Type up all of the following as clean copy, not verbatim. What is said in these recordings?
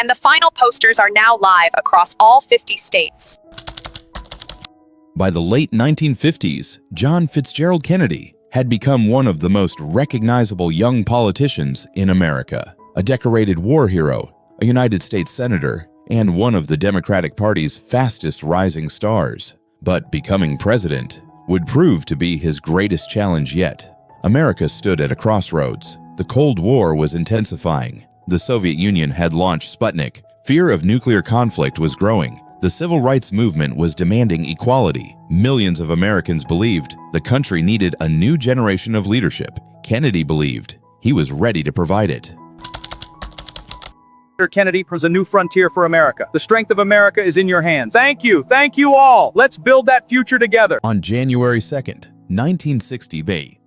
and the final posters are now live across all 50 states. By the late 1950s, John Fitzgerald Kennedy had become one of the most recognizable young politicians in America, a decorated war hero, a United States Senator, and one of the Democratic Party's fastest rising stars. But becoming president would prove to be his greatest challenge yet. America stood at a crossroads. The Cold War was intensifying. The Soviet Union had launched Sputnik. Fear of nuclear conflict was growing. The civil rights movement was demanding equality. Millions of Americans believed the country needed a new generation of leadership. Kennedy believed he was ready to provide it. Kennedy presents a new frontier for America. The strength of America is in your hands. Thank you all. Let's build that future together. On January 2nd, 1960,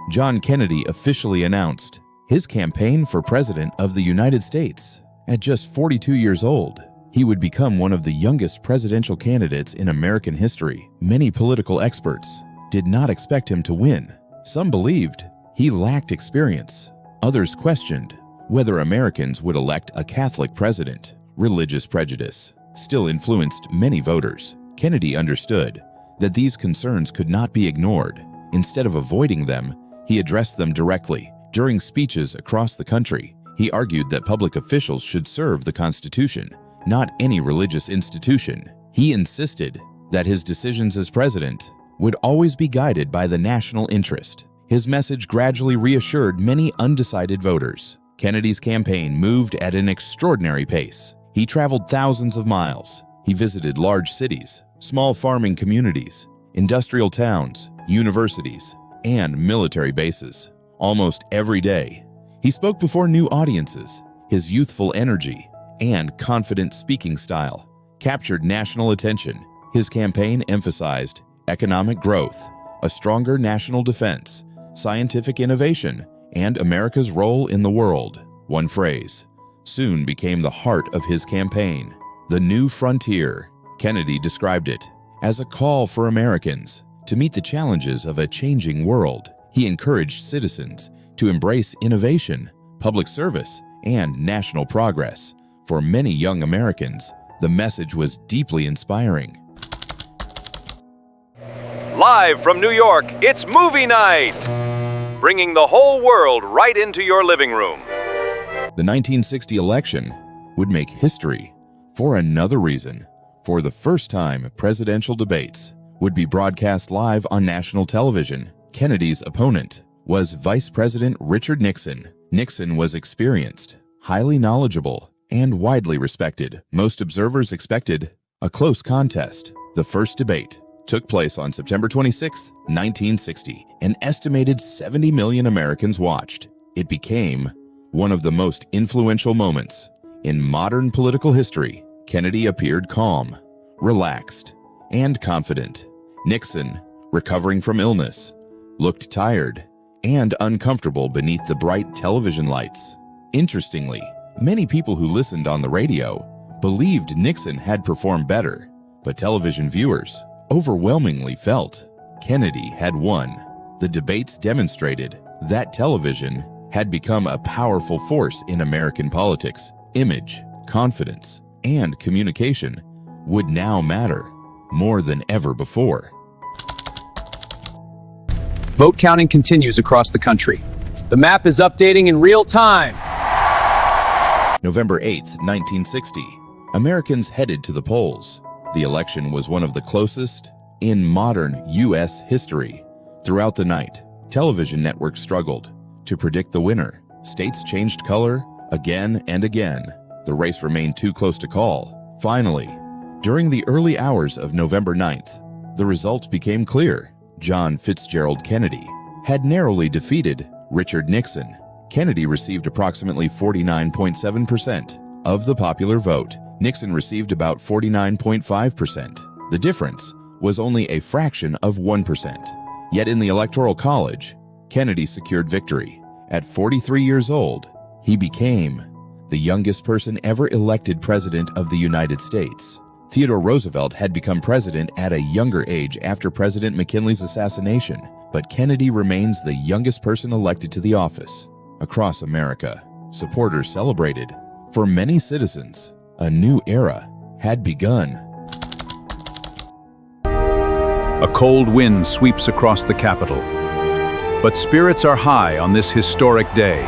John Kennedy officially announced his campaign for President of the United States. At just 42 years old, he would become one of the youngest presidential candidates in American history. Many political experts did not expect him to win. Some believed he lacked experience. Others questioned whether Americans would elect a Catholic president. Religious prejudice still influenced many voters. Kennedy understood that these concerns could not be ignored. Instead of avoiding them, he addressed them directly. During speeches across the country, he argued that public officials should serve the Constitution, not any religious institution. He insisted that his decisions as president would always be guided by the national interest. His message gradually reassured many undecided voters. Kennedy's campaign moved at an extraordinary pace. He traveled thousands of miles. He visited large cities, small farming communities, industrial towns, universities, and military bases. Almost every day, he spoke before new audiences. His youthful energy and confident speaking style captured national attention. His campaign emphasized economic growth, a stronger national defense, scientific innovation, and America's role in the world. One phrase soon became the heart of his campaign: the new frontier. Kennedy described it as a call for Americans to meet the challenges of a changing world. He encouraged citizens to embrace innovation, public service, and national progress. For many young Americans, the message was deeply inspiring. Live from New York, it's movie night, bringing the whole world right into your living room. The 1960 election would make history for another reason. For the first time, presidential debates would be broadcast live on national television. Kennedy's opponent was Vice President Richard Nixon. Nixon was experienced, highly knowledgeable, and widely respected. Most observers expected a close contest. The first debate took place on September 26, 1960. An estimated 70 million Americans watched. It became one of the most influential moments in modern political history. Kennedy appeared calm, relaxed, and confident. Nixon, recovering from illness, looked tired and uncomfortable beneath the bright television lights. Interestingly, many people who listened on the radio believed Nixon had performed better, but television viewers overwhelmingly felt Kennedy had won. The debates demonstrated that television had become a powerful force in American politics. Image, confidence, and communication would now matter more than ever before. Vote counting continues across the country. The map is updating in real time. November 8, 1960. Americans headed to the polls. The election was one of the closest in modern U.S. history. Throughout the night, television networks struggled to predict the winner. States changed color again and again. The race remained too close to call. Finally, during the early hours of November 9th, the results became clear. John Fitzgerald Kennedy had narrowly defeated Richard Nixon. Kennedy received approximately 49.7% of the popular vote. Nixon received about 49.5%. The difference was only a fraction of 1%. Yet in the Electoral College, Kennedy secured victory. At 43 years old, he became the youngest person ever elected president of the United States. Theodore Roosevelt had become president at a younger age after President McKinley's assassination, but Kennedy remains the youngest person elected to the office. Across America, supporters celebrated For many citizens, a new era had begun. A cold wind sweeps across the Capitol, but spirits are high on this historic day.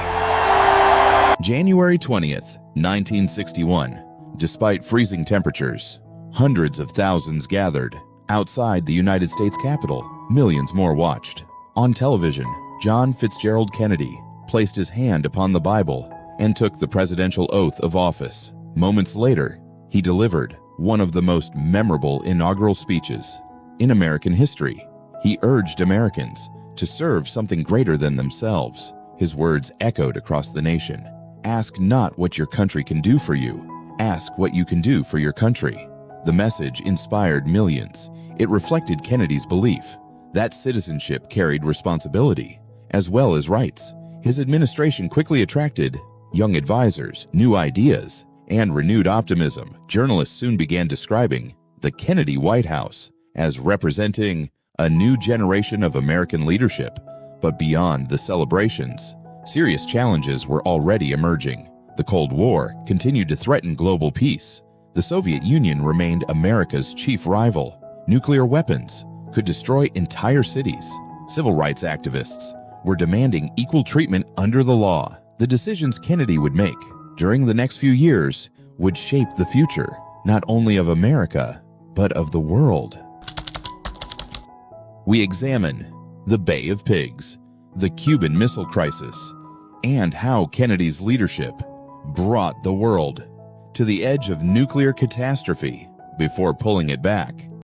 January 20th, 1961. Despite freezing temperatures, hundreds of thousands gathered. Outside the United States Capitol, millions more watched. On television, John Fitzgerald Kennedy placed his hand upon the Bible and took the presidential oath of office. Moments later, he delivered one of the most memorable inaugural speeches in American history. He urged Americans to serve something greater than themselves. His words echoed across the nation. Ask not what your country can do for you. Ask what you can do for your country. The message inspired millions. It reflected Kennedy's belief that citizenship carried responsibility as well as rights. His administration quickly attracted young advisors, new ideas, and renewed optimism. Journalists soon began describing the Kennedy White House as representing a new generation of American leadership. But beyond the celebrations, serious challenges were already emerging. The Cold War continued to threaten global peace. The Soviet Union remained America's chief rival. Nuclear weapons could destroy entire cities. Civil rights activists were demanding equal treatment under the law. The decisions Kennedy would make during the next few years would shape the future, not only of America, but of the world. We examine the Bay of Pigs, the Cuban Missile Crisis, and how Kennedy's leadership brought the world to the edge of nuclear catastrophe before pulling it back.